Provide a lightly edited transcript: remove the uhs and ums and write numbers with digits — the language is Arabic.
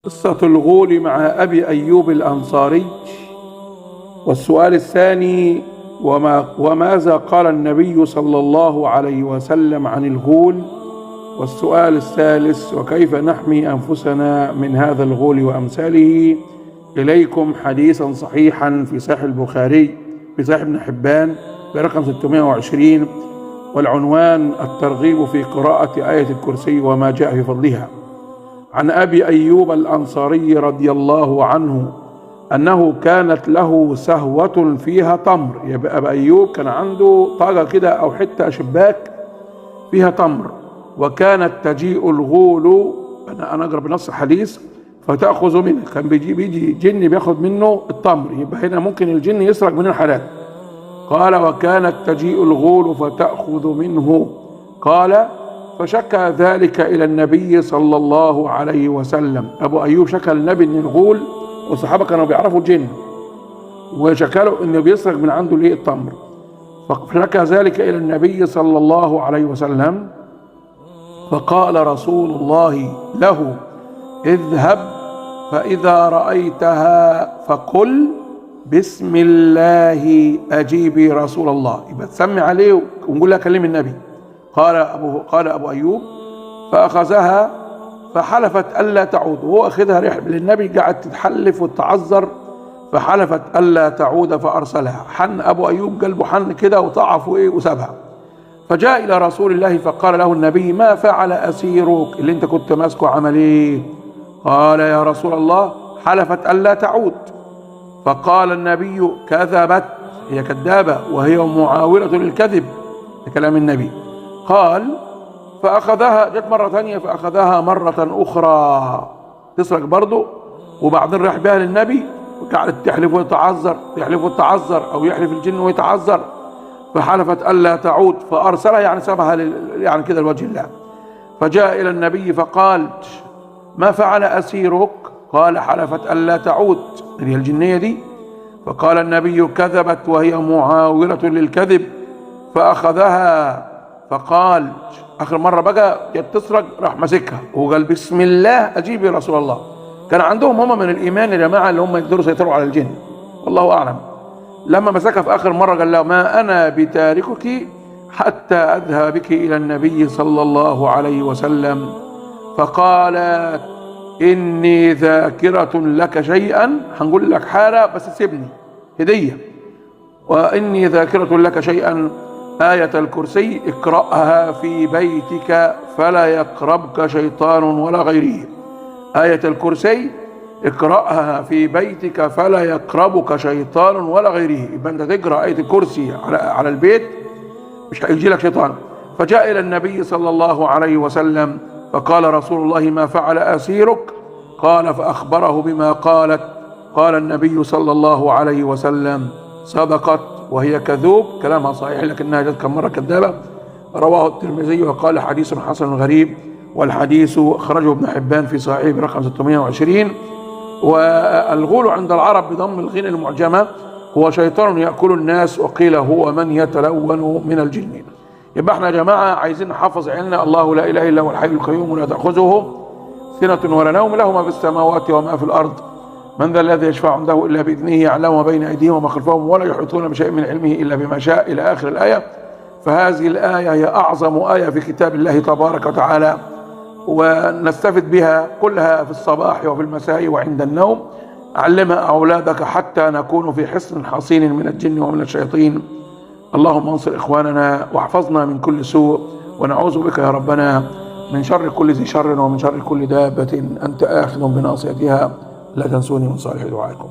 قصة الغول مع أبي أيوب الأنصاري. والسؤال الثاني: وماذا قال النبي صلى الله عليه وسلم عن الغول؟ والسؤال الثالث: وكيف نحمي أنفسنا من هذا الغول وأمثاله؟ إليكم حديثا صحيحا في صحيح البخاري في صحيح ابن حبان برقم 620، والعنوان: الترغيب في قراءة آية الكرسي وما جاء في فضلها. عن أبي أيوب الأنصاري رضي الله عنه أنه كانت له سهوة فيها تمر. يبقى أبي أيوب كان عنده طاقة كده أو حتة شباك فيها تمر، وكانت تجيء الغول، أنا أقرأ بنص الحديث، فتأخذ منه. كان بيجي جن بياخد منه التمر، يبقى هنا ممكن الجن يسرق من الحلال. قال: وكانت تجيء الغول فتأخذ منه. قال: فشكى ذلك إلى النبي صلى الله عليه وسلم. أبو أيوب شكى للنبي إن الغول، والصحابة كانوا بيعرفوا الجن، وشكى له إنه بيسرق من عنده ليه التمر. فشكى ذلك إلى النبي صلى الله عليه وسلم، فقال رسول الله له: اذهب فإذا رأيتها فقل بسم الله أجيبي رسول الله. يبقى تسمي عليه ونقول لها كلم النبي. قال أبو أيوب: فأخذها فحلفت ألا تعود. وهو أخذها رحب للنبي، قاعد تتحلف وتعذر، فحلفت ألا تعود فأرسلها. حن أبو أيوب قلبه حن كده وضعف وسابها. فجاء إلى رسول الله فقال له النبي: ما فعل أسيرك اللي أنت كنت ماسكه، عمل إيه؟ قال: يا رسول الله حلفت ألا تعود. فقال النبي: كذبت، هي كذابة وهي معاورة للكذب. ده كلام النبي. قال: فأخذها، جت مرة ثانية فأخذها مرة أخرى تسرق برضه، وبعدين راح بها للنبي وقعدت تحلف وتعذر، أو يحلف الجن ويتعذر. فحلفت ألا تعود فأرسلها، يعني سابها يعني كده لوجه الله. فجاء إلى النبي فقال: ما فعل أسيرك؟ قال: حلفت ألا تعود، هي الجنية دي. فقال النبي: كذبت وهي معاورة للكذب. فأخذها فقال، آخر مرة بقى جت تسرق، راح مسكها وقال: بسم الله أجيبي رسول الله. كان عندهم هم من الإيمان يا جماعة اللي هم يقدروا يسيطروا على الجن، والله أعلم. لما مسكها في آخر مرة قال له: ما أنا بتاركك حتى أذهب بك إلى النبي صلى الله عليه وسلم. فقالت: إني ذاكرة لك شيئا، هنقول لك حالة بس سيبني هدية. وإني ذاكرة لك شيئا، آية الكرسي اقرأها في بيتك فلا يقربك شيطان ولا غيره. آية الكرسي اقرأها في بيتك فلا يقربك شيطان ولا غيره. يبقى أنت تقرأ آية الكرسي على البيت مش هيجي لك شيطان. فجاء إلى النبي صلى الله عليه وسلم فقال رسول الله: ما فعل أسيرك؟ قال: فأخبره بما قالت. قال النبي صلى الله عليه وسلم: صدقت وهي كذوب. كلامها صحيح لكنها جت كم مرة كذابة. رواه الترمذي وقال: حديث حسن غريب. والحديث أخرجه ابن حبان في صحيح برقم 620. والغول عند العرب بضم الغين المعجمة هو شيطان يأكل الناس، وقيل هو من يتلون من الجن. يبقى احنا يا جماعة عايزين نحفظ علمنا: الله لا إله إلا هو الحي القيوم لا تأخذه سنة ولا نوم، له ما في السماوات وما في الأرض، من ذا الذي يشفع عنده إلا بإذنه، يعلم ما بين أيديهم وما خلفهم ولا يحيطون بشيء من علمه إلا بما شاء، إلى آخر الآية. فهذه الآية هي أعظم آية في كتاب الله تبارك وتعالى، ونستفد بها كلها في الصباح وفي المساء وعند النوم. علمها أولادك حتى نكون في حصن حصين من الجن ومن الشياطين. اللهم انصر إخواننا واحفظنا من كل سوء، ونعوذ بك يا ربنا من شر كل ذي شر ومن شر كل دابة أنت آخذ بناصيتها. لا تنسوني من صالح دعائكم.